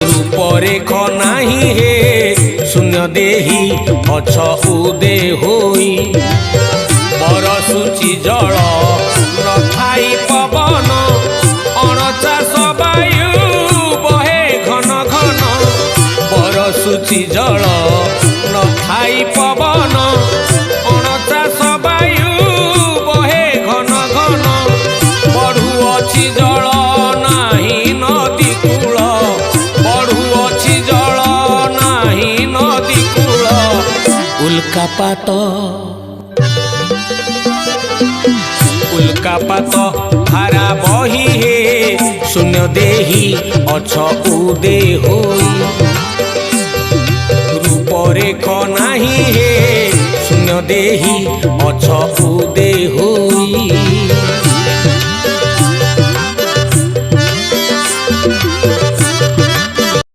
रूपरेख नाही हे शून्य देही अछ उदे होई बरसुची जल नथाई पवन अणचाष वायु बहे घन घन बरसुची जल नथाई पवन अणचाष वायु बहे घन घन बढ़ुअछि जल नाही नदी कूल बढ़ुअछि जल नाही नदी कूल उल्कापात उल्कापात धारा बही हे शून्य देही अछ उदे होई रूपरेख नाही हे शून्य देही अछ उदे होई।